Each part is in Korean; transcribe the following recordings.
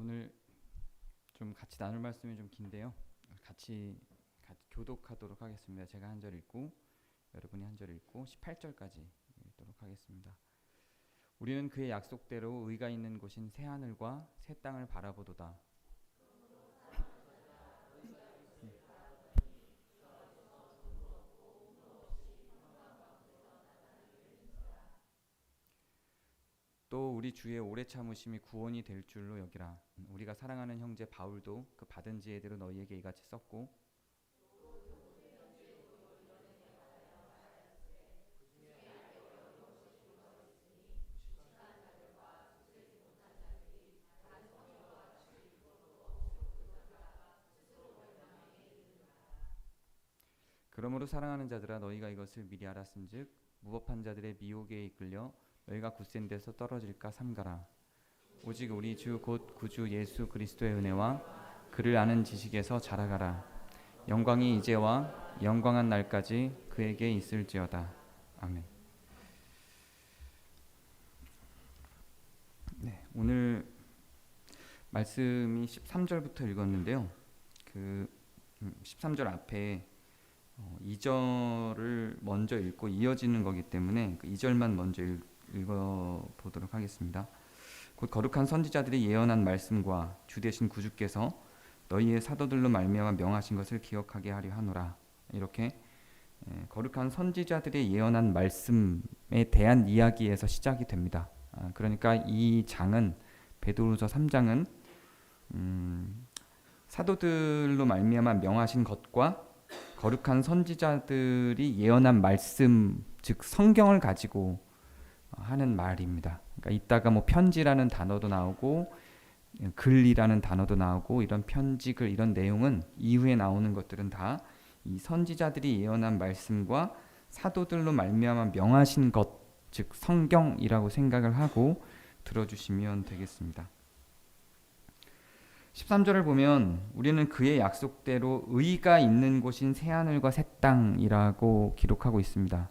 오늘 좀 같이 나눌 말씀이 좀 긴데요. 같이 교독하도록 하겠습니다. 제가 한 절 읽고 여러분이 한 절 읽고 18절까지 읽도록 하겠습니다. 우리는 그의 약속대로 의가 있는 곳인 새 하늘과 새 땅을 바라보도다. 또 우리 주의 오래 참으심이 구원이 될 줄로 여기라. 우리가 사랑하는 형제 바울도 그 받은 지혜대로 너희에게 이같이 썼고, 그러므로 사랑하는 자들아 너희가 이것을 미리 알았은즉 무법한 자들의 미혹에 이끌려 너희가 굳센 데서 떨어질까 삼가라. 오직 우리 주 곧 구주 예수 그리스도의 은혜와 그를 아는 지식에서 자라가라. 영광이 이제와 영광한 날까지 그에게 있을지어다. 아멘. 네, 오늘 말씀이 13절부터 읽었는데요. 그 13절 앞에 2절을 먼저 읽고 이어지는 거기 때문에 그 2절만 먼저 읽어보도록 하겠습니다. 곧 거룩한 선지자들이 예언한 말씀과 주 되신 구주께서 너희의 사도들로 말미암아 명하신 것을 기억하게 하려 하노라. 이렇게 거룩한 선지자들이 예언한 말씀에 대한 이야기에서 시작이 됩니다. 그러니까 이 장은 베드로후서 3장은 사도들로 말미암아 명하신 것과 거룩한 선지자들이 예언한 말씀, 즉 성경을 가지고 하는 말입니다. 그러니까 이따가 뭐 편지라는 단어도 나오고 글이라는 단어도 나오고 이런 편지, 글 이런 내용은 이후에 나오는 것들은 다 이 선지자들이 예언한 말씀과 사도들로 말미암아 명하신 것, 즉 성경이라고 생각을 하고 들어주시면 되겠습니다. 13절을 보면 우리는 그의 약속대로 의가 있는 곳인 새하늘과 새 땅이라고 기록하고 있습니다.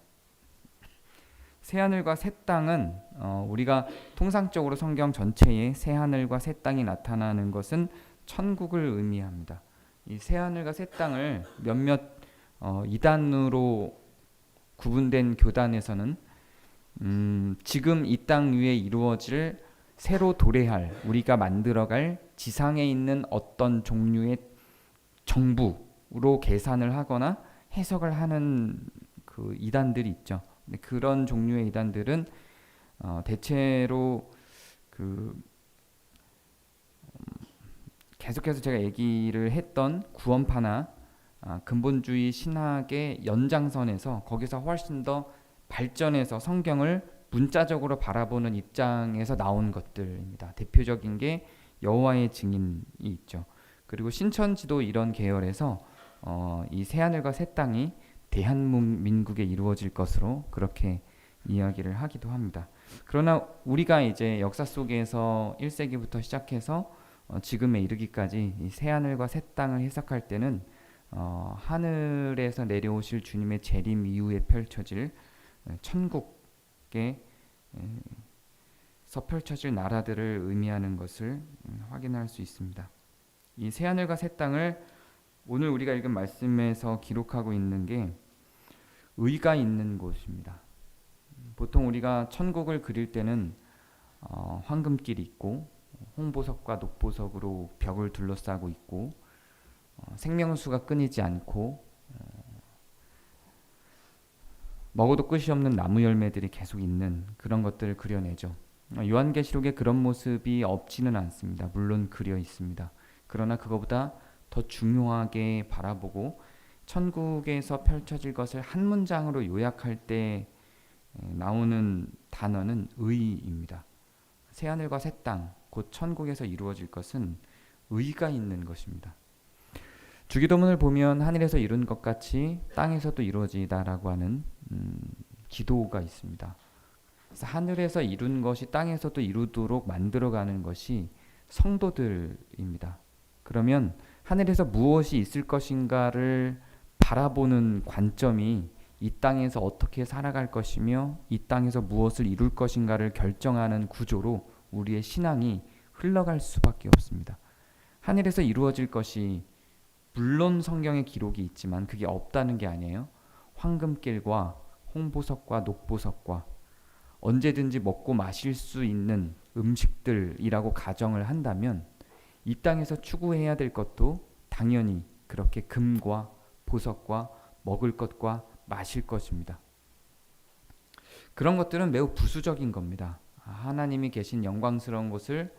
새하늘과 새 땅은 우리가 통상적으로 성경 전체에 새하늘과 새 땅이 나타나는 것은 천국을 의미합니다. 이 새하늘과 새 땅을 몇몇 이단으로 구분된 교단에서는 지금 이 땅 위에 이루어질 새로 도래할 우리가 만들어갈 지상에 있는 어떤 종류의 정부로 계산을 하거나 해석을 하는 그 이단들이 있죠. 근데 그런 종류의 이단들은 대체로 계속해서 제가 얘기를 했던 구원파나 근본주의 신학의 연장선에서 거기서 훨씬 더 발전해서 성경을 문자적으로 바라보는 입장에서 나온 것들입니다. 대표적인 게 여호와의 증인이 있죠. 그리고 신천지도 이런 계열에서 이 새하늘과 새 땅이 대한민국에 이루어질 것으로 그렇게 이야기를 하기도 합니다. 그러나 우리가 이제 역사 속에서 1세기부터 시작해서 지금에 이르기까지 이 새하늘과 새 땅을 해석할 때는 하늘에서 내려오실 주님의 재림 이후에 펼쳐질 천국에 펼쳐질 나라들을 의미하는 것을 확인할 수 있습니다. 이 새하늘과 새 땅을 오늘 우리가 읽은 말씀에서 기록하고 있는 게 의가 있는 곳입니다. 보통 우리가 천국을 그릴 때는 황금길이 있고 홍보석과 녹보석으로 벽을 둘러싸고 있고 생명수가 끊이지 않고 먹어도 끝이 없는 나무 열매들이 계속 있는 그런 것들을 그려내죠. 요한계시록에 그런 모습이 없지는 않습니다. 물론 그려 있습니다. 그러나 그거보다 더 중요하게 바라보고 천국에서 펼쳐질 것을 한 문장으로 요약할 때 나오는 단어는 의입니다. 새하늘과 새 땅, 곧 천국에서 이루어질 것은 의가 있는 것입니다. 주기도문을 보면 하늘에서 이룬 것 같이 땅에서도 이루어지다라고 하는 기도가 있습니다. 그래서 하늘에서 이룬 것이 땅에서도 이루도록 만들어가는 것이 성도들입니다. 그러면 하늘에서 무엇이 있을 것인가를 바라보는 관점이 이 땅에서 어떻게 살아갈 것이며 이 땅에서 무엇을 이룰 것인가를 결정하는 구조로 우리의 신앙이 흘러갈 수밖에 없습니다. 하늘에서 이루어질 것이 물론 성경에 기록이 있지만 그게 없다는 게 아니에요. 황금길과 홍보석과 녹보석과 언제든지 먹고 마실 수 있는 음식들이라고 가정을 한다면 이 땅에서 추구해야 될 것도 당연히 그렇게 금과 보석과 먹을 것과 마실 것입니다. 그런 것들은 매우 부수적인 겁니다. 하나님이 계신 영광스러운 곳을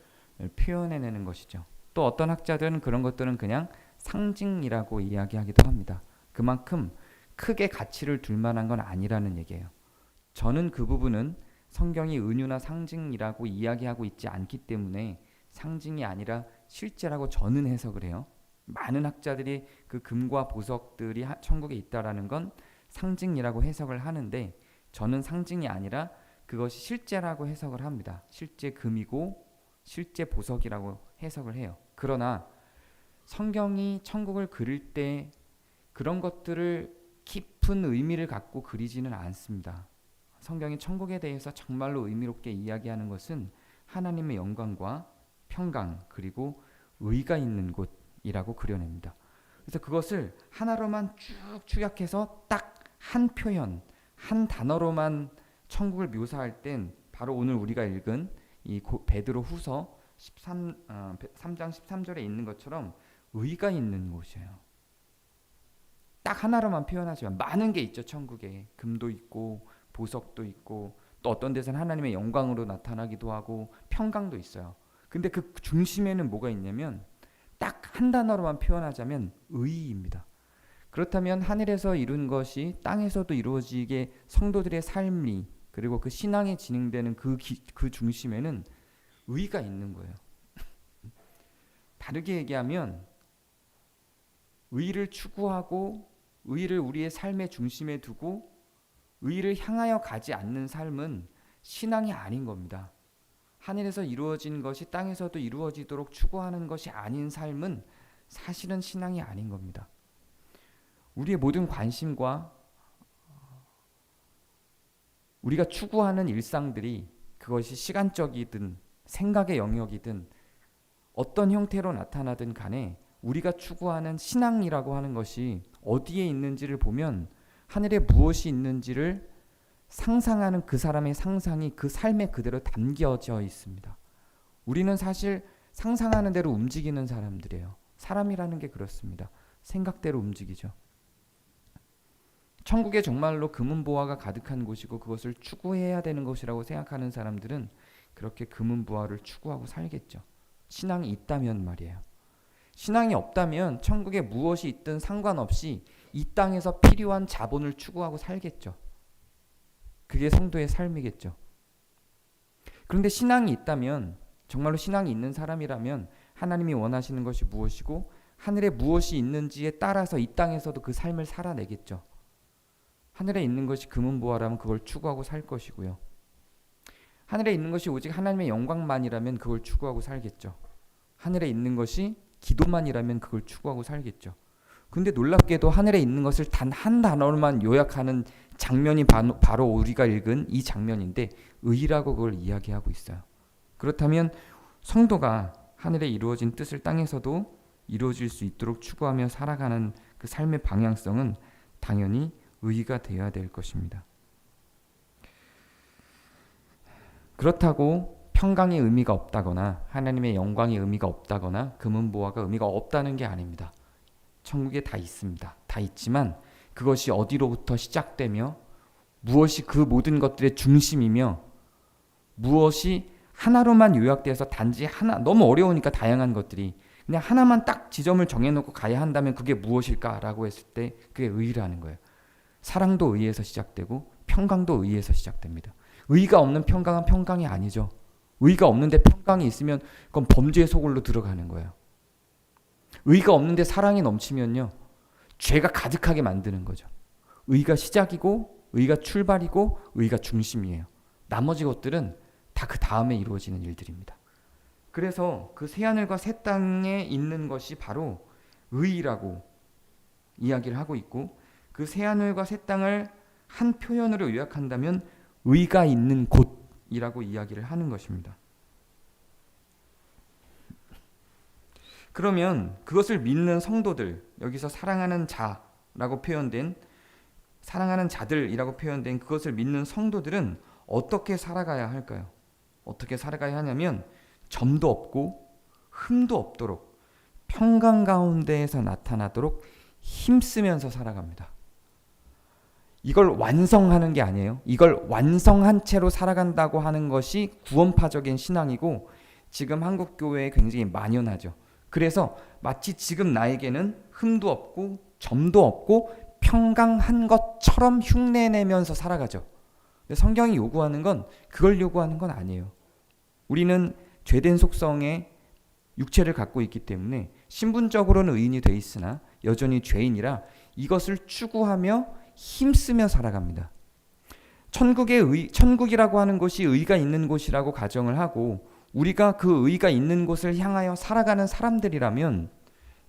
표현해내는 것이죠. 또 어떤 학자들은 그런 것들은 그냥 상징이라고 이야기하기도 합니다. 그만큼 크게 가치를 둘 만한 건 아니라는 얘기예요. 저는 그 부분은 성경이 은유나 상징이라고 이야기하고 있지 않기 때문에 상징이 아니라 실제라고 저는 해석을 해요. 많은 학자들이 그 금과 보석들이 천국에 있다라는 건 상징이라고 해석을 하는데 저는 상징이 아니라 그것이 실제라고 해석을 합니다. 실제 금이고 실제 보석이라고 해석을 해요. 그러나 성경이 천국을 그릴 때 그런 것들을 깊은 의미를 갖고 그리지는 않습니다. 성경이 천국에 대해서 정말로 의미롭게 이야기하는 것은 하나님의 영광과 평강 그리고 의가 있는 곳이라고 그려냅니다. 그래서 그것을 하나로만 쭉 축약해서 딱 한 표현, 한 단어로만 천국을 묘사할 땐 바로 오늘 우리가 읽은 이 베드로 후서 3장 13절에 있는 것처럼 의가 있는 곳이에요. 딱 하나로만 표현하지만 많은 게 있죠. 천국에 금도 있고 보석도 있고 또 어떤 데서는 하나님의 영광으로 나타나기도 하고 평강도 있어요. 근데 그 중심에는 뭐가 있냐면 딱 한 단어로만 표현하자면 의입니다. 그렇다면 하늘에서 이룬 것이 땅에서도 이루어지게 성도들의 삶이 그리고 그 신앙이 진행되는 그 중심에는 의가 있는 거예요. 다르게 얘기하면 의를 추구하고 의를 우리의 삶의 중심에 두고 의를 향하여 가지 않는 삶은 신앙이 아닌 겁니다. 하늘에서 이루어진 것이 땅에서도 이루어지도록 추구하는 것이 아닌 삶은 사실은 신앙이 아닌 겁니다. 우리의 모든 관심과 우리가 추구하는 일상들이 그것이 시간적이든 생각의 영역이든 어떤 형태로 나타나든 간에 우리가 추구하는 신앙이라고 하는 것이 어디에 있는지를 보면 하늘에 무엇이 있는지를 상상하는 그 사람의 상상이 그 삶에 그대로 담겨져 있습니다. 우리는 사실 상상하는 대로 움직이는 사람들이에요. 사람이라는 게 그렇습니다. 생각대로 움직이죠. 천국에 정말로 금은보화가 가득한 곳이고 그것을 추구해야 되는 것이라고 생각하는 사람들은 그렇게 금은보화를 추구하고 살겠죠. 신앙이 있다면 말이에요. 신앙이 없다면 천국에 무엇이 있든 상관없이 이 땅에서 필요한 자본을 추구하고 살겠죠. 그게 성도의 삶이겠죠. 그런데 신앙이 있다면 정말로 신앙이 있는 사람이라면 하나님이 원하시는 것이 무엇이고 하늘에 무엇이 있는지에 따라서 이 땅에서도 그 삶을 살아내겠죠. 하늘에 있는 것이 금은보화라면 그걸 추구하고 살 것이고요. 하늘에 있는 것이 오직 하나님의 영광만이라면 그걸 추구하고 살겠죠. 하늘에 있는 것이 기도만이라면 그걸 추구하고 살겠죠. 근데 놀랍게도 하늘에 있는 것을 단 한 단어로만 요약하는 장면이 바로 우리가 읽은 이 장면인데 의라고 그걸 이야기하고 있어요. 그렇다면 성도가 하늘에 이루어진 뜻을 땅에서도 이루어질 수 있도록 추구하며 살아가는 그 삶의 방향성은 당연히 의가 되어야 될 것입니다. 그렇다고 평강의 의미가 없다거나 하나님의 영광의 의미가 없다거나 금은보화가 의미가 없다는 게 아닙니다. 천국에 다 있습니다. 다 있지만 그것이 어디로부터 시작되며 무엇이 그 모든 것들의 중심이며 무엇이 하나로만 요약돼서 단지 하나, 너무 어려우니까 다양한 것들이 그냥 하나만 딱 지점을 정해놓고 가야 한다면 그게 무엇일까라고 했을 때 그게 의라는 거예요. 사랑도 의에서 시작되고 평강도 의에서 시작됩니다. 의가 없는 평강은 평강이 아니죠. 의가 없는데 평강이 있으면 그건 범죄의 소굴로 들어가는 거예요. 의가 없는데 사랑이 넘치면요, 죄가 가득하게 만드는 거죠. 의가 시작이고 의가 출발이고 의가 중심이에요. 나머지 것들은 다 그 다음에 이루어지는 일들입니다. 그래서 그 새하늘과 새 땅에 있는 것이 바로 의라고 이야기를 하고 있고 그 새하늘과 새 땅을 한 표현으로 요약한다면 의가 있는 곳이라고 이야기를 하는 것입니다. 그러면 그것을 믿는 성도들, 여기서 사랑하는 자라고 표현된, 사랑하는 자들이라고 표현된 그것을 믿는 성도들은 어떻게 살아가야 할까요? 어떻게 살아가야 하냐면 점도 없고 흠도 없도록 평강 가운데에서 나타나도록 힘쓰면서 살아갑니다. 이걸 완성하는 게 아니에요. 이걸 완성한 채로 살아간다고 하는 것이 구원파적인 신앙이고 지금 한국교회에 굉장히 만연하죠. 그래서 마치 지금 나에게는 흠도 없고 점도 없고 평강한 것처럼 흉내내면서 살아가죠. 근데 성경이 요구하는 건 그걸 요구하는 건 아니에요. 우리는 죄된 속성의 육체를 갖고 있기 때문에 신분적으로는 의인이 돼 있으나 여전히 죄인이라 이것을 추구하며 힘쓰며 살아갑니다. 천국이라고 하는 곳이 의가 있는 곳이라고 가정을 하고 우리가 그 의가 있는 곳을 향하여 살아가는 사람들이라면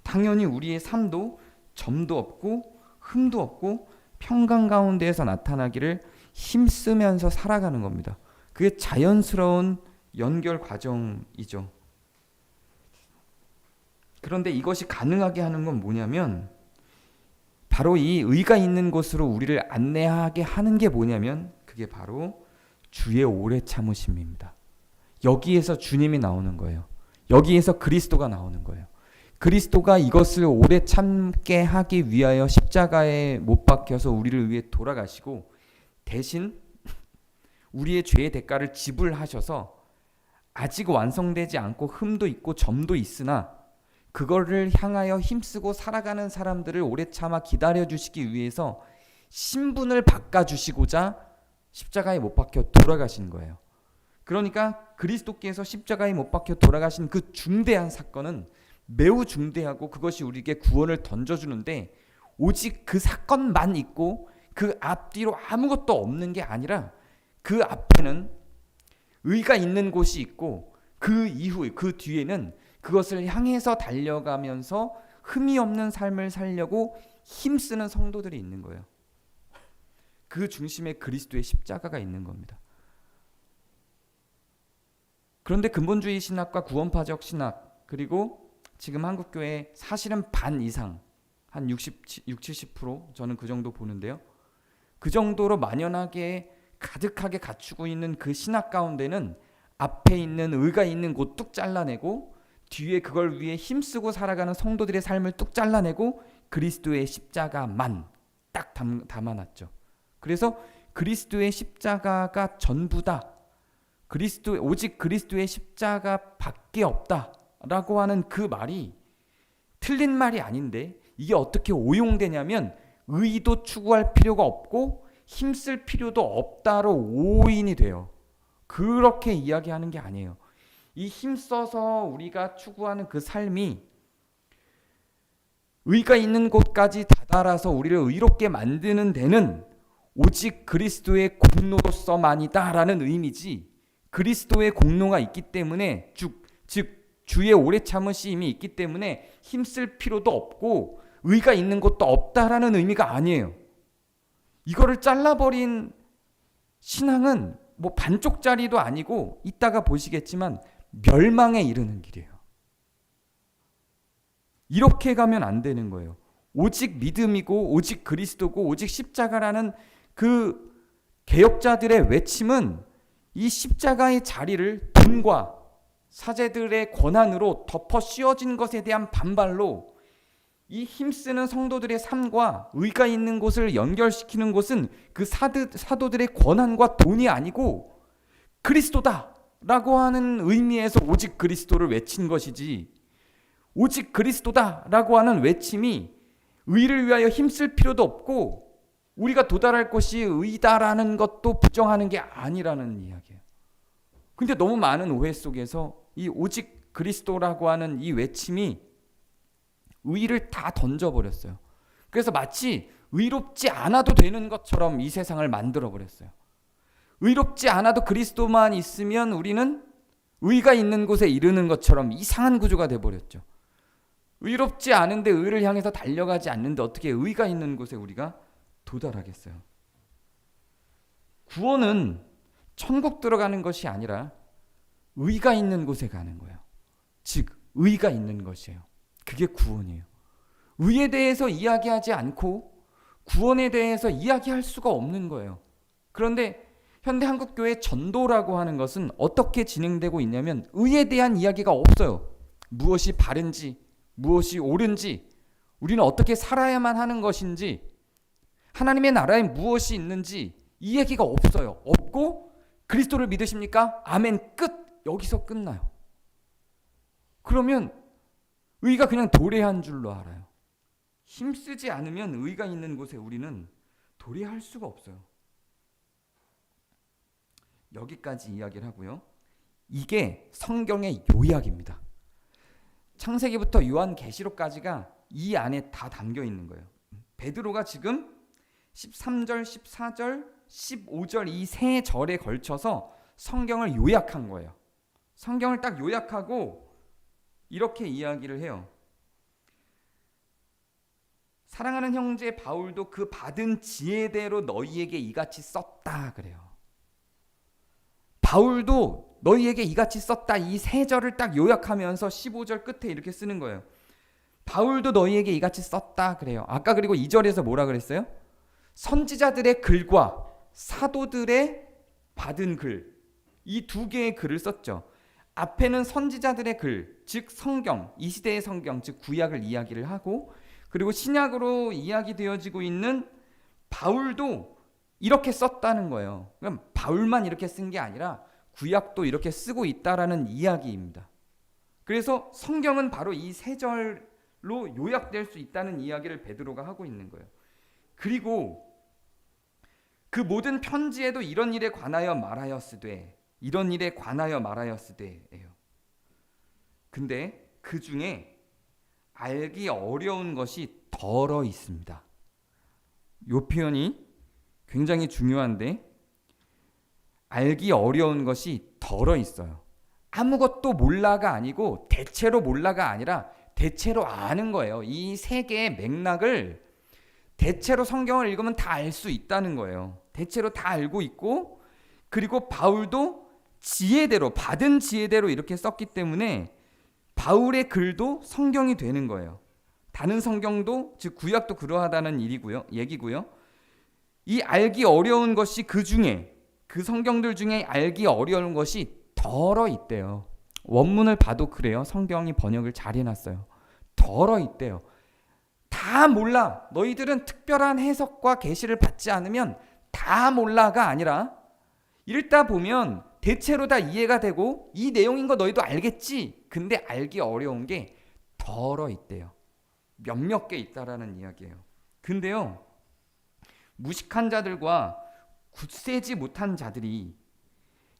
당연히 우리의 삶도 점도 없고 흠도 없고 평강 가운데에서 나타나기를 힘쓰면서 살아가는 겁니다. 그게 자연스러운 연결 과정이죠. 그런데 이것이 가능하게 하는 건 뭐냐면 바로 이 의가 있는 곳으로 우리를 안내하게 하는 게 뭐냐면 그게 바로 주의 오래 참으심입니다. 여기에서 주님이 나오는 거예요. 여기에서 그리스도가 나오는 거예요. 그리스도가 이것을 오래 참게 하기 위하여 십자가에 못 박혀서 우리를 위해 돌아가시고 대신 우리의 죄의 대가를 지불하셔서 아직 완성되지 않고 흠도 있고 점도 있으나 그거를 향하여 힘쓰고 살아가는 사람들을 오래 참아 기다려주시기 위해서 신분을 바꿔주시고자 십자가에 못 박혀 돌아가신 거예요. 그러니까 그리스도께서 십자가에 못 박혀 돌아가신 그 중대한 사건은 매우 중대하고 그것이 우리에게 구원을 던져주는데 오직 그 사건만 있고 그 앞뒤로 아무것도 없는 게 아니라 그 앞에는 의가 있는 곳이 있고 그 이후 그 뒤에는 그것을 향해서 달려가면서 흠이 없는 삶을 살려고 힘쓰는 성도들이 있는 거예요. 그 중심에 그리스도의 십자가가 있는 겁니다. 그런데 근본주의 신학과 구원파적 신학 그리고 지금 한국교회 사실은 반 이상 한 70% 저는 그 정도 보는데요. 그 정도로 만연하게 가득하게 갖추고 있는 그 신학 가운데는 앞에 있는 의가 있는 곳 뚝 잘라내고 뒤에 그걸 위해 힘쓰고 살아가는 성도들의 삶을 뚝 잘라내고 그리스도의 십자가만 딱 담아놨죠. 그래서 그리스도의 십자가가 전부다. 오직 그리스도의 십자가밖에 없다라고 하는 그 말이 틀린 말이 아닌데 이게 어떻게 오용되냐면 의도 추구할 필요가 없고 힘쓸 필요도 없다로 오인이 돼요. 그렇게 이야기하는 게 아니에요. 이 힘써서 우리가 추구하는 그 삶이 의가 있는 곳까지 다다라서 우리를 의롭게 만드는 데는 오직 그리스도의 공로로서만이다라는 의미지 그리스도의 공로가 있기 때문에 즉 주의 오래 참으심이 있기 때문에 힘쓸 필요도 없고 의가 있는 곳도 없다라는 의미가 아니에요. 이거를 잘라버린 신앙은 뭐 반쪽짜리도 아니고 이따가 보시겠지만 멸망에 이르는 길이에요. 이렇게 가면 안 되는 거예요. 오직 믿음이고 오직 그리스도고 오직 십자가라는 그 개혁자들의 외침은 이 십자가의 자리를 돈과 사제들의 권한으로 덮어 씌워진 것에 대한 반발로 이 힘쓰는 성도들의 삶과 의가 있는 곳을 연결시키는 곳은 그 사도들의 권한과 돈이 아니고 그리스도다라고 하는 의미에서 오직 그리스도를 외친 것이지 오직 그리스도다라고 하는 외침이 의를 위하여 힘쓸 필요도 없고 우리가 도달할 곳이 의다라는 것도 부정하는 게 아니라는 이야기예요. 근데 너무 많은 오해 속에서 이 오직 그리스도라고 하는 이 외침이 의를 다 던져버렸어요. 그래서 마치 의롭지 않아도 되는 것처럼 이 세상을 만들어버렸어요. 의롭지 않아도 그리스도만 있으면 우리는 의가 있는 곳에 이르는 것처럼 이상한 구조가 돼버렸죠. 의롭지 않은데 의를 향해서 달려가지 않는데 어떻게 의가 있는 곳에 우리가 도달하겠어요. 구원은 천국 들어가는 것이 아니라 의가 있는 곳에 가는 거예요. 즉 의가 있는 것이에요. 그게 구원이에요. 의에 대해서 이야기하지 않고 구원에 대해서 이야기할 수가 없는 거예요. 그런데 현대 한국교회 전도라고 하는 것은 어떻게 진행되고 있냐면 의에 대한 이야기가 없어요. 무엇이 바른지, 무엇이 옳은지, 우리는 어떻게 살아야만 하는 것인지, 하나님의 나라에 무엇이 있는지 이 얘기가 없어요. 없고 그리스도를 믿으십니까? 아멘, 끝. 여기서 끝나요. 그러면 의가 그냥 도래한 줄로 알아요. 힘쓰지 않으면 의가 있는 곳에 우리는 도래할 수가 없어요. 여기까지 이야기를 하고요. 이게 성경의 요약입니다. 창세기부터 요한계시록까지가 이 안에 다 담겨 있는 거예요. 베드로가 지금 13절, 14절, 15절 이 세 절에 걸쳐서 성경을 요약한 거예요. 성경을 딱 요약하고 이렇게 이야기를 해요. 사랑하는 형제 바울도 그 받은 지혜대로 너희에게 이같이 썼다 그래요. 바울도 너희에게 이같이 썼다. 이 세 절을 딱 요약하면서 15절 끝에 이렇게 쓰는 거예요. 바울도 너희에게 이같이 썼다 그래요. 아까 그리고 2절에서 뭐라 그랬어요? 선지자들의 글과 사도들의 받은 글, 이 두 개의 글을 썼죠. 앞에는 선지자들의 글, 즉 성경, 이 시대의 성경, 즉 구약을 이야기를 하고, 그리고 신약으로 이야기되어지고 있는 바울도 이렇게 썼다는 거예요. 그럼 바울만 이렇게 쓴 게 아니라 구약도 이렇게 쓰고 있다라는 이야기입니다. 그래서 성경은 바로 이 세 절로 요약될 수 있다는 이야기를 베드로가 하고 있는 거예요. 그리고 그 모든 편지에도 이런 일에 관하여 말하였으되, 이런 일에 관하여 말하였으되예요. 근데 그 중에 알기 어려운 것이 덜어 있습니다. 이 표현이 굉장히 중요한데, 알기 어려운 것이 덜어 있어요. 아무것도 몰라가 아니고 대체로 몰라가 아니라 대체로 아는 거예요. 이 세 개의 맥락을 대체로 성경을 읽으면 다 알 수 있다는 거예요. 대체로 다 알고 있고, 그리고 바울도 지혜대로, 받은 지혜대로 이렇게 썼기 때문에 바울의 글도 성경이 되는 거예요. 다른 성경도, 즉 구약도 그러하다는 얘기고요. 이 알기 어려운 것이 그 중에, 그 성경들 중에 알기 어려운 것이 덜어 있대요. 원문을 봐도 그래요. 성경이 번역을 잘 해놨어요. 덜어 있대요. 다 몰라. 너희들은 특별한 해석과 계시를 받지 않으면 다 몰라가 아니라 읽다 보면 대체로 다 이해가 되고 이 내용인 거 너희도 알겠지. 근데 알기 어려운 게 덜어 있대요. 몇몇 개 있다라는 이야기예요. 근데요, 무식한 자들과 굳세지 못한 자들이,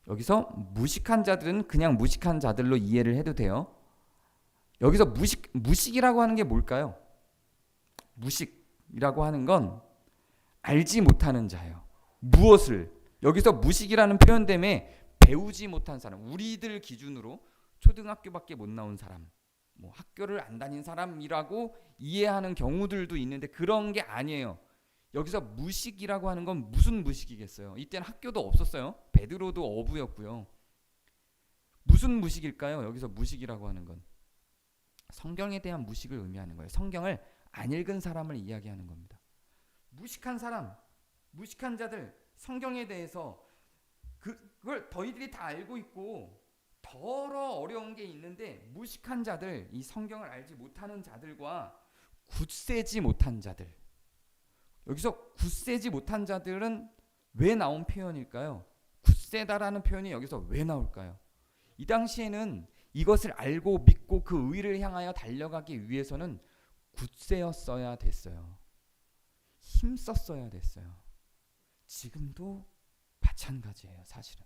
여기서 무식한 자들은 그냥 무식한 자들로 이해를 해도 돼요. 여기서 무식이라고 하는 게 뭘까요? 무식이라고 하는 건 알지 못하는 자예요. 무엇을? 여기서 무식이라는 표현 때문에 배우지 못한 사람, 우리들 기준으로 초등학교밖에 못 나온 사람, 뭐 학교를 안 다닌 사람이라고 이해하는 경우들도 있는데 그런 게 아니에요. 여기서 무식이라고 하는 건 무슨 무식이겠어요? 이때는 학교도 없었어요. 베드로도 어부였고요. 무슨 무식일까요? 여기서 무식이라고 하는 건 성경에 대한 무식을 의미하는 거예요. 성경을 안 읽은 사람을 이야기하는 겁니다. 무식한 사람, 무식한 자들, 성경에 대해서 그걸 너희들이 다 알고 있고 더러 어려운 게 있는데, 무식한 자들, 이 성경을 알지 못하는 자들과 굳세지 못한 자들, 여기서 굳세지 못한 자들은 왜 나온 표현일까요? 굳세다라는 표현이 여기서 왜 나올까요? 이 당시에는 이것을 알고 믿고 그 의를 향하여 달려가기 위해서는 굳세였어야 됐어요. 힘썼어야 됐어요. 지금도 마찬가지예요, 사실은.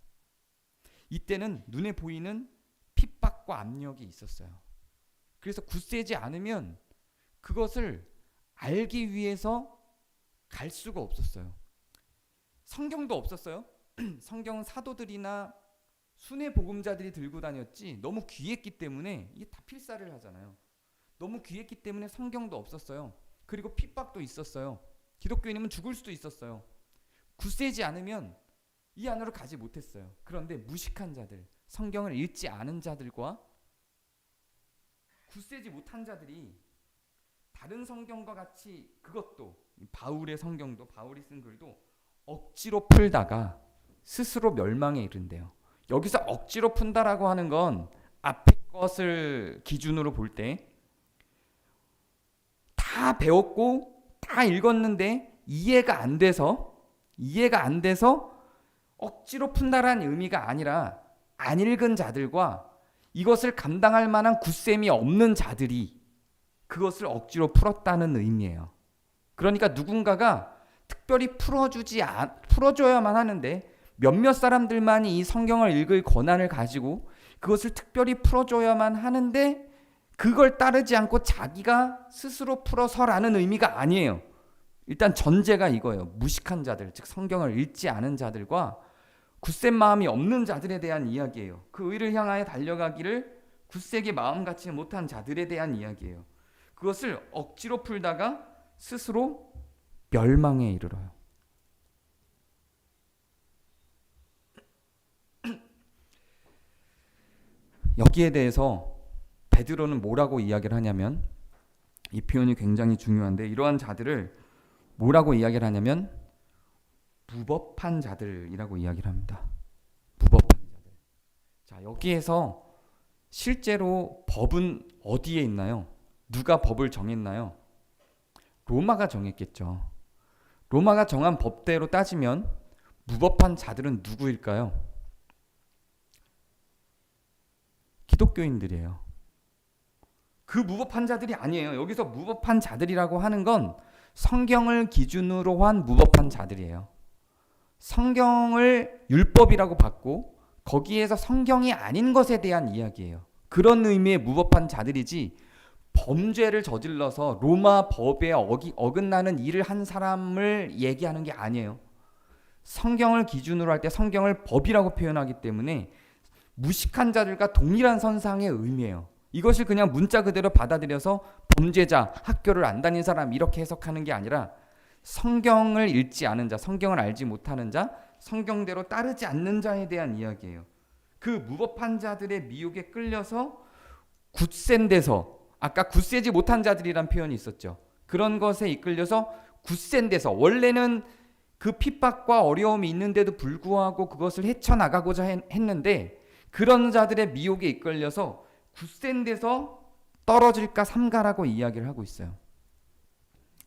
이때는 눈에 보이는 핍박과 압력이 있었어요. 그래서 굳세지 않으면 그것을 알기 위해서 갈 수가 없었어요. 성경도 없었어요. 성경은 사도들이나 순회 복음자들이 들고 다녔지, 너무 귀했기 때문에 이게 다 필사를 하잖아요. 너무 귀했기 때문에 성경도 없었어요. 그리고 핍박도 있었어요. 기독교인이면 죽을 수도 있었어요. 굳세지 않으면 이 안으로 가지 못했어요. 그런데 무식한 자들, 성경을 읽지 않은 자들과 굳세지 못한 자들이 다른 성경과 같이 그것도 바울의 성경도 바울이 쓴 글도 억지로 풀다가 스스로 멸망에 이른대요. 여기서 억지로 푼다라고 하는 건 앞에 것을 기준으로 볼 때 다 배웠고 다 읽었는데 이해가 안 돼서 억지로 푼다라는 의미가 아니라 안 읽은 자들과 이것을 감당할 만한 굳셈이 없는 자들이 그것을 억지로 풀었다는 의미예요. 그러니까 누군가가 특별히 풀어줘야만 하는데 몇몇 사람들만이 이 성경을 읽을 권한을 가지고 그것을 특별히 풀어줘야만 하는데 그걸 따르지 않고 자기가 스스로 풀어서라는 의미가 아니에요. 일단 전제가 이거예요. 무식한 자들, 즉 성경을 읽지 않은 자들과 굳센 마음이 없는 자들에 대한 이야기예요. 그 의를 향하여 달려가기를 굳세게 마음 갖지 못한 자들에 대한 이야기예요. 그것을 억지로 풀다가 스스로 멸망에 이르러요. 여기에 대해서 베드로는 뭐라고 이야기를 하냐면, 이 표현이 굉장히 중요한데 이러한 자들을 뭐라고 이야기를 하냐면 무법한 자들이라고 이야기를 합니다. 무법한 자들. 자, 여기에서 실제로 법은 어디에 있나요? 누가 법을 정했나요? 로마가 정했겠죠. 로마가 정한 법대로 따지면 무법한 자들은 누구일까요? 기독교인들이에요. 그 무법한 자들이 아니에요. 여기서 무법한 자들이라고 하는 건 성경을 기준으로 한 무법한 자들이에요. 성경을 율법이라고 받고 거기에서 성경이 아닌 것에 대한 이야기예요. 그런 의미의 무법한 자들이지 범죄를 저질러서 로마 법에 어긋나는 일을 한 사람을 얘기하는 게 아니에요. 성경을 기준으로 할 때 성경을 법이라고 표현하기 때문에 무식한 자들과 동일한 선상의 의미예요. 이것을 그냥 문자 그대로 받아들여서 범죄자, 학교를 안 다닌 사람 이렇게 해석하는 게 아니라 성경을 읽지 않은 자, 성경을 알지 못하는 자, 성경대로 따르지 않는 자에 대한 이야기예요. 그 무법한 자들의 미혹에 끌려서 굳센 데서, 아까 굳세지 못한 자들이란 표현이 있었죠. 그런 것에 이끌려서 굳센 데서, 원래는 그 핍박과 어려움이 있는데도 불구하고 그것을 헤쳐나가고자 했는데 그런 자들의 미혹에 이끌려서 굳센 데서 떨어질까 삼가라고 이야기를 하고 있어요.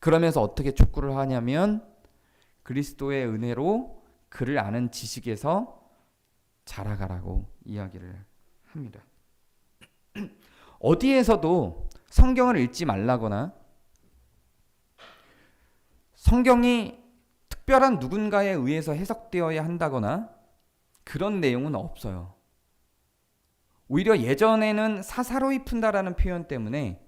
그러면서 어떻게 촉구를 하냐면 그리스도의 은혜로 그를 아는 지식에서 자라가라고 이야기를 합니다. 어디에서도 성경을 읽지 말라거나 성경이 특별한 누군가에 의해서 해석되어야 한다거나 그런 내용은 없어요. 오히려 예전에는 사사로이 푼다라는 표현 때문에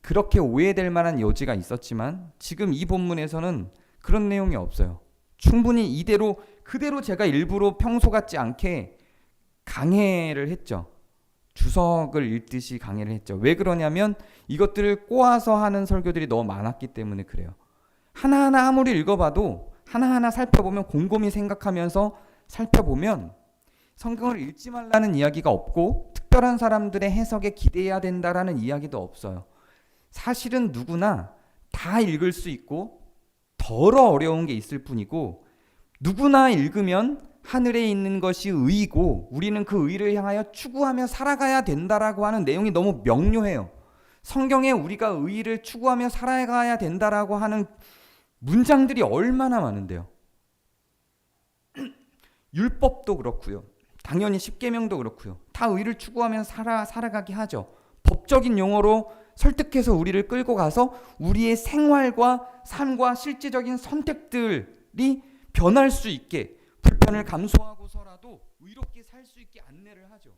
그렇게 오해될 만한 여지가 있었지만 지금 이 본문에서는 그런 내용이 없어요. 충분히 이대로 그대로 제가 일부러 평소 같지 않게 강해를 했죠. 주석을 읽듯이 강해를 했죠. 왜 그러냐면 이것들을 꼬아서 하는 설교들이 너무 많았기 때문에 그래요. 하나하나 아무리 읽어봐도 하나하나 살펴보면 곰곰이 생각하면서 살펴보면 성경을 읽지 말라는 이야기가 없고 특별한 사람들의 해석에 기대해야 된다라는 이야기도 없어요. 사실은 누구나 다 읽을 수 있고 덜 어려운 게 있을 뿐이고 누구나 읽으면 하늘에 있는 것이 의이고 우리는 그 의를 향하여 추구하며 살아가야 된다라고 하는 내용이 너무 명료해요. 성경에 우리가 의를 추구하며 살아가야 된다라고 하는 문장들이 얼마나 많은데요. 율법도 그렇고요. 당연히 십계명도 그렇고요. 다 의를 추구하며 살아가게 하죠. 법적인 용어로 설득해서 우리를 끌고 가서 우리의 생활과 삶과 실제적인 선택들이 변할 수 있게 불편을 감수하고서라도 의롭게 살 수 있게 안내를 하죠.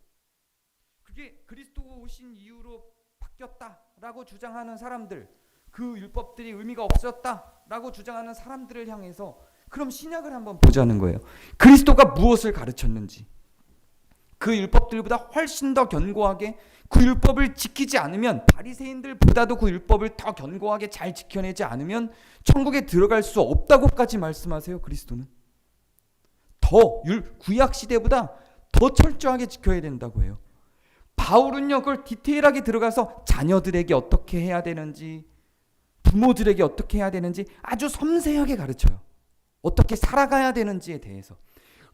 그게 그리스도가 오신 이후로 바뀌었다라고 주장하는 사람들, 그 율법들이 의미가 없었다라고 주장하는 사람들을 향해서 그럼 신약을 한번 보자는 거예요. 그리스도가 무엇을 가르쳤는지, 그 율법들보다 훨씬 더 견고하게 그 율법을 지키지 않으면, 바리새인들보다도 그 율법을 더 견고하게 잘 지켜내지 않으면 천국에 들어갈 수 없다고까지 말씀하세요. 그리스도는 구약 시대보다 더 철저하게 지켜야 된다고 해요. 바울은요 그걸 디테일하게 들어가서 자녀들에게 어떻게 해야 되는지, 부모들에게 어떻게 해야 되는지 아주 섬세하게 가르쳐요. 어떻게 살아가야 되는지에 대해서,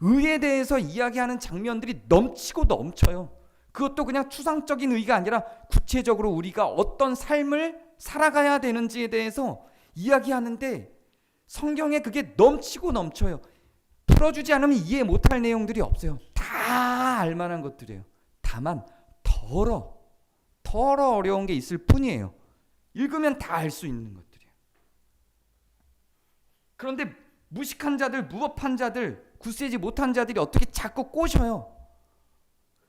의에 대해서 이야기하는 장면들이 넘치고 넘쳐요. 그것도 그냥 추상적인 의가 아니라 구체적으로 우리가 어떤 삶을 살아가야 되는지에 대해서 이야기하는데 성경에 그게 넘치고 넘쳐요. 풀어주지 않으면 이해 못할 내용들이 없어요. 다 알만한 것들이에요. 다만 덜어 어려운 게 있을 뿐이에요. 읽으면 다 알 수 있는 것들이에요. 그런데 무식한 자들, 무법한 자들, 굳세지 못한 자들이 어떻게 자꾸 꼬셔요.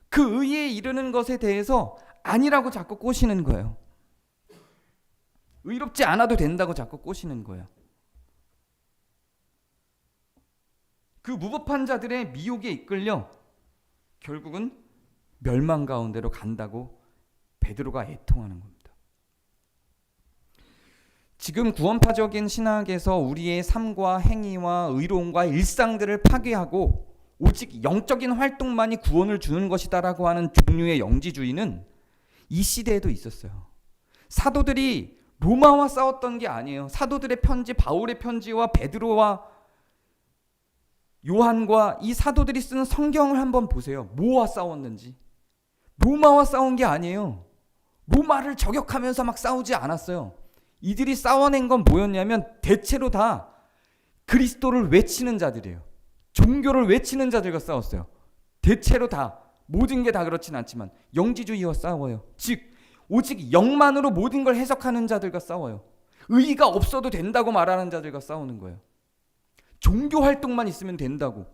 그 의에 이르는 것에 대해서 아니라고 자꾸 꼬시는 거예요. 의롭지 않아도 된다고 자꾸 꼬시는 거예요. 그 무법한 자들의 미혹에 이끌려 결국은 멸망 가운데로 간다고 베드로가 애통하는 겁니다. 지금 구원파적인 신학에서 우리의 삶과 행위와 의로움과 일상들을 파괴하고 오직 영적인 활동만이 구원을 주는 것이다라고 하는 종류의 영지주의는 이 시대에도 있었어요. 사도들이 로마와 싸웠던 게 아니에요. 사도들의 편지, 바울의 편지와 베드로와 요한과 이 사도들이 쓰는 성경을 한번 보세요. 뭐와 싸웠는지. 로마와 싸운 게 아니에요. 로마를 저격하면서 막 싸우지 않았어요. 이들이 싸워낸 건 뭐였냐면 대체로 다 그리스도를 외치는 자들이에요. 종교를 외치는 자들과 싸웠어요. 대체로 다, 모든 게 다 그렇진 않지만 영지주의와 싸워요. 즉 오직 영만으로 모든 걸 해석하는 자들과 싸워요. 의의가 없어도 된다고 말하는 자들과 싸우는 거예요. 종교 활동만 있으면 된다고,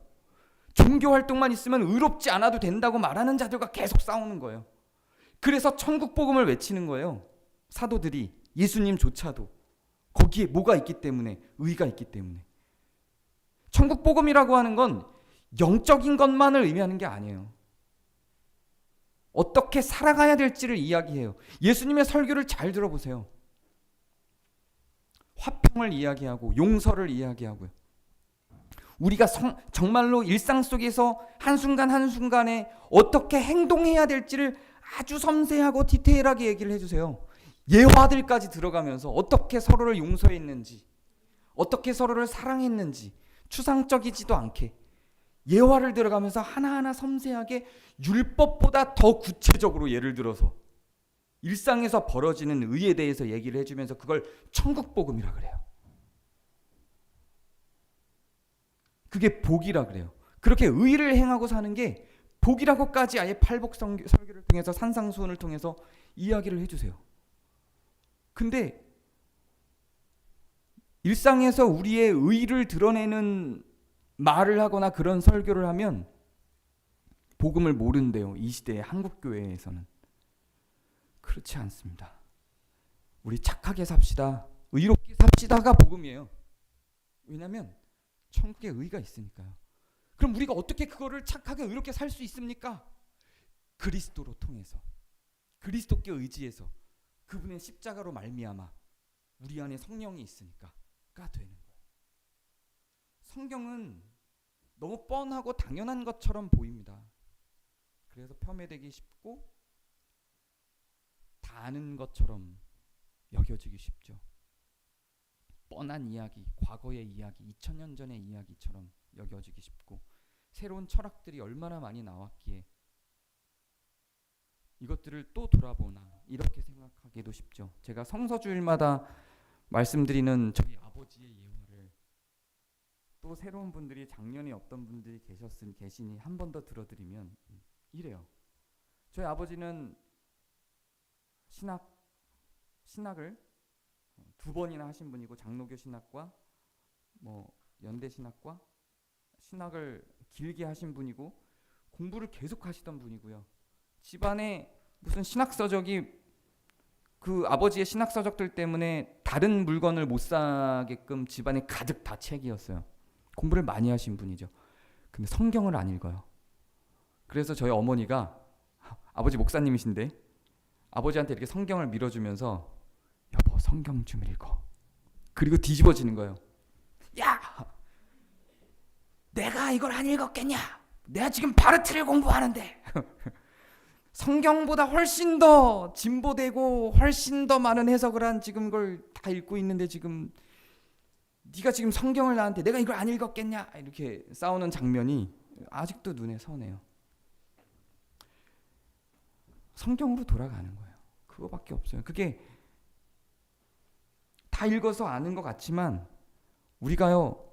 종교 활동만 있으면 의롭지 않아도 된다고 말하는 자들과 계속 싸우는 거예요. 그래서 천국 복음을 외치는 거예요. 사도들이, 예수님조차도. 거기에 뭐가 있기 때문에? 의가 있기 때문에. 천국 복음이라고 하는 건 영적인 것만을 의미하는 게 아니에요. 어떻게 살아가야 될지를 이야기해요. 예수님의 설교를 잘 들어보세요. 화평을 이야기하고 용서를 이야기하고요. 우리가 정말로 일상 속에서 한순간 한순간에 어떻게 행동해야 될지를 아주 섬세하고 디테일하게 얘기를 해주세요. 예화들까지 들어가면서 어떻게 서로를 용서했는지, 어떻게 서로를 사랑했는지, 추상적이지도 않게 예화를 들어가면서 하나하나 섬세하게 율법보다 더 구체적으로 예를 들어서 일상에서 벌어지는 의에 대해서 얘기를 해주면서 그걸 천국복음이라 그래요. 그게 복이라 그래요. 그렇게 의를 행하고 사는 게 복이라고까지 아예 팔복 설교를 통해서 산상수훈을 통해서 이야기를 해주세요. 근데 일상에서 우리의 의를 드러내는 말을 하거나 그런 설교를 하면 복음을 모른대요. 이 시대의 한국교회에서는. 그렇지 않습니다. 우리 착하게 삽시다, 의롭게 삽시다가 복음이에요. 왜냐하면 천국에 의가 있으니까요. 그럼 우리가 어떻게 그거를 착하게 의롭게 살 수 있습니까? 그리스도로 통해서, 그리스도께 의지해서, 그분의 십자가로 말미암아 우리 안에 성령이 있으니까가 되는 거예요. 성경은 너무 뻔하고 당연한 것처럼 보입니다. 그래서 폄훼되기 쉽고 다 아는 것처럼 여겨지기 쉽죠. 뻔한 이야기, 과거의 이야기, 2000년 전의 이야기처럼 여겨지기 쉽고, 새로운 철학들이 얼마나 많이 나왔기에 이것들을 또 돌아보나 이렇게 생각하기도 쉽죠. 제가 성서주일마다 말씀드리는 저희 아버지의 예화를 또 새로운 분들이, 작년에 어떤 분들이 계시니 한 번 더 들어드리면 이래요. 저희 아버지는 신학을 2번이나 하신 분이고, 장로교 신학과 연대 신학과 신학을 길게 하신 분이고, 공부를 계속 하시던 분이고요. 집안에 무슨 신학서적이, 그 아버지의 신학서적들 때문에 다른 물건을 못 사게끔 집안에 가득 다 책이었어요. 공부를 많이 하신 분이죠. 근데 성경을 안 읽어요. 그래서 저희 어머니가, 아버지 목사님이신데 아버지한테 이렇게 성경을 밀어주면서 여보 성경 좀 읽어. 그리고 뒤집어지는 거예요. 야! 내가 이걸 안 읽었겠냐? 내가 지금 바르트를 공부하는데. 성경보다 훨씬 더 진보되고 훨씬 더 많은 해석을 한 지금 걸 다 읽고 있는데 지금 네가 지금 성경을 나한테 내가 이걸 안 읽었겠냐 이렇게 싸우는 장면이 아직도 눈에 선해요. 성경으로 돌아가는 거예요. 그거밖에 없어요. 그게 다 읽어서 아는 것 같지만 우리가요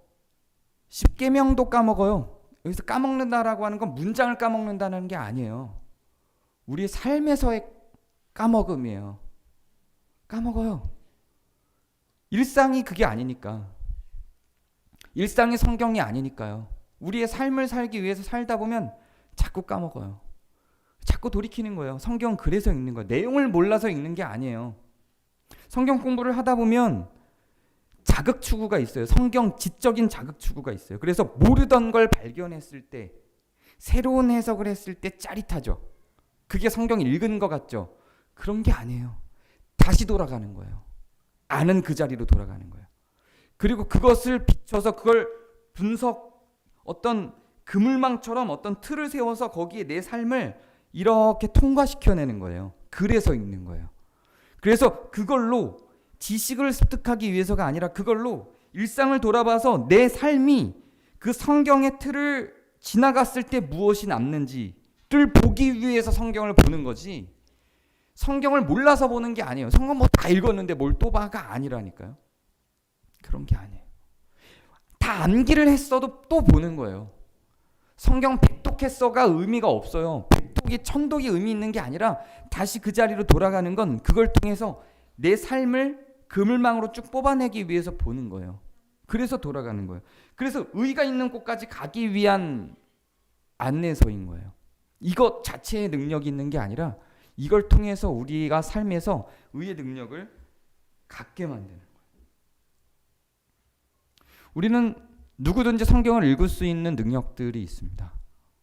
10계명도 까먹어요. 여기서 까먹는다라고 하는 건 문장을 까먹는다는 게 아니에요. 우리의 삶에서의 까먹음이에요. 까먹어요. 일상이 그게 아니니까. 일상이 성경이 아니니까요. 우리의 삶을 살기 위해서 살다 보면 자꾸 까먹어요. 자꾸 돌이키는 거예요. 성경 그래서 읽는 거예요. 내용을 몰라서 읽는 게 아니에요. 성경 공부를 하다 보면 자극 추구가 있어요. 성경 지적인 자극 추구가 있어요. 그래서 모르던 걸 발견했을 때, 새로운 해석을 했을 때 짜릿하죠. 그게 성경 읽은 것 같죠? 그런 게 아니에요. 다시 돌아가는 거예요. 아는 그 자리로 돌아가는 거예요. 그리고 그것을 비춰서 그걸 어떤 그물망처럼 어떤 틀을 세워서 거기에 내 삶을 이렇게 통과시켜내는 거예요. 그래서 읽는 거예요. 그래서 그걸로 지식을 습득하기 위해서가 아니라 그걸로 일상을 돌아봐서 내 삶이 그 성경의 틀을 지나갔을 때 무엇이 남는지를 보기 위해서 성경을 보는 거지, 성경을 몰라서 보는 게 아니에요. 성경 뭐 다 읽었는데 뭘 또 봐가 아니라니까요. 그런 게 아니에요. 다 암기를 했어도 또 보는 거예요. 성경 백독했어가 의미가 없어요. 백독이 천독이 의미 있는 게 아니라 다시 그 자리로 돌아가는 건 그걸 통해서 내 삶을 그물망으로 쭉 뽑아내기 위해서 보는 거예요. 그래서 돌아가는 거예요. 그래서 의가 있는 곳까지 가기 위한 안내서인 거예요. 이것 자체의 능력이 있는 게 아니라 이걸 통해서 우리가 삶에서 의의 능력을 갖게 만드는 거예요. 우리는 누구든지 성경을 읽을 수 있는 능력들이 있습니다.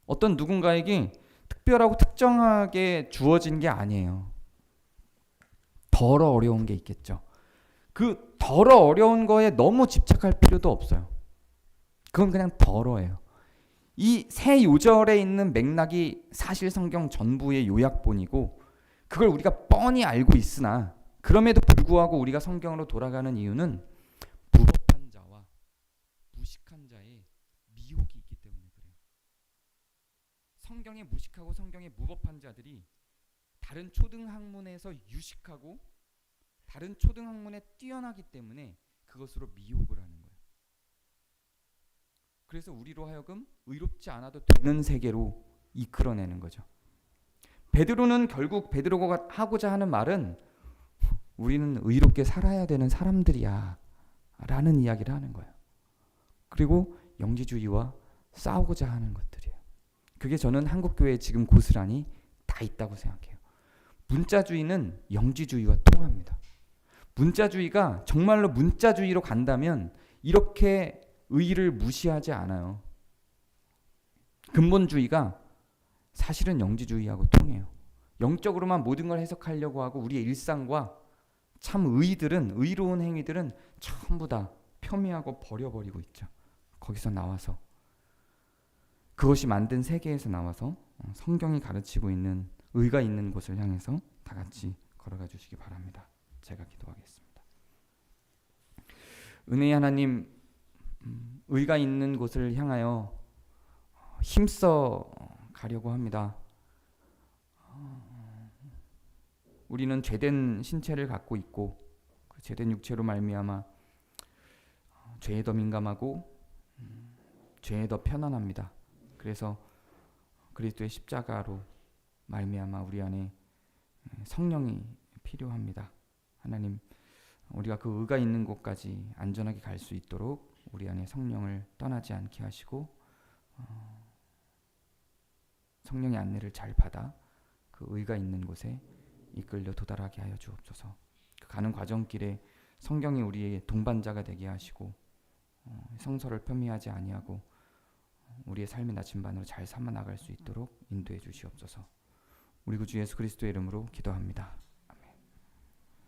어떤 누군가에게 특별하고 특정하게 주어진 게 아니에요. 덜어 어려운 게 있겠죠. 그 덜어 어려운 거에 너무 집착할 필요도 없어요. 그건 그냥 덜어예요. 이 세 요절에 있는 맥락이 사실 성경 전부의 요약본이고 그걸 우리가 뻔히 알고 있으나 그럼에도 불구하고 우리가 성경으로 돌아가는 이유는 무법한 자와 무식한 자의 미혹이 있기 때문에 그래요. 성경에 무식하고 성경에 무법한 자들이 다른 초등학문에서 유식하고 다른 초등학문에 뛰어나기 때문에 그것으로 미혹을 하는 거예요. 그래서 우리로 하여금 의롭지 않아도 되는 세계로 이끌어내는 거죠. 베드로는 결국 베드로가 하고자 하는 말은 우리는 의롭게 살아야 되는 사람들이야 라는 이야기를 하는 거예요. 그리고 영지주의와 싸우고자 하는 것들이에요. 그게 저는 한국교회에 지금 고스란히 다 있다고 생각해요. 문자주의는 영지주의와 통합니다. 문자주의가 정말로 문자주의로 간다면 이렇게 의의를 무시하지 않아요. 근본주의가 사실은 영지주의하고 통해요. 영적으로만 모든 걸 해석하려고 하고 우리의 일상과 참 의로운 행위들은 전부 다 폄훼하고 버려버리고 있죠. 거기서 나와서 그것이 만든 세계에서 나와서 성경이 가르치고 있는 의가 있는 곳을 향해서 다 같이 걸어가 주시기 바랍니다. 제가 기도하겠습니다. 은혜의 하나님, 의가 있는 곳을 향하여 힘써 가려고 합니다. 우리는 죄된 신체를 갖고 있고 그 죄된 육체로 말미암아 죄에 더 민감하고 죄에 더 편안합니다. 그래서 그리스도의 십자가로 말미암아 우리 안에 성령이 필요합니다. 하나님, 우리가 그 의가 있는 곳까지 안전하게 갈 수 있도록 우리 안에 성령을 떠나지 않게 하시고 성령의 안내를 잘 받아 그 의가 있는 곳에 이끌려 도달하게 하여 주옵소서. 그 가는 과정길에 성경이 우리의 동반자가 되게 하시고 성서를 폄훼하지 아니하고 우리의 삶의 나침반으로 잘 삼아 나갈 수 있도록 인도해 주시옵소서. 우리 구주 예수 그리스도의 이름으로 기도합니다.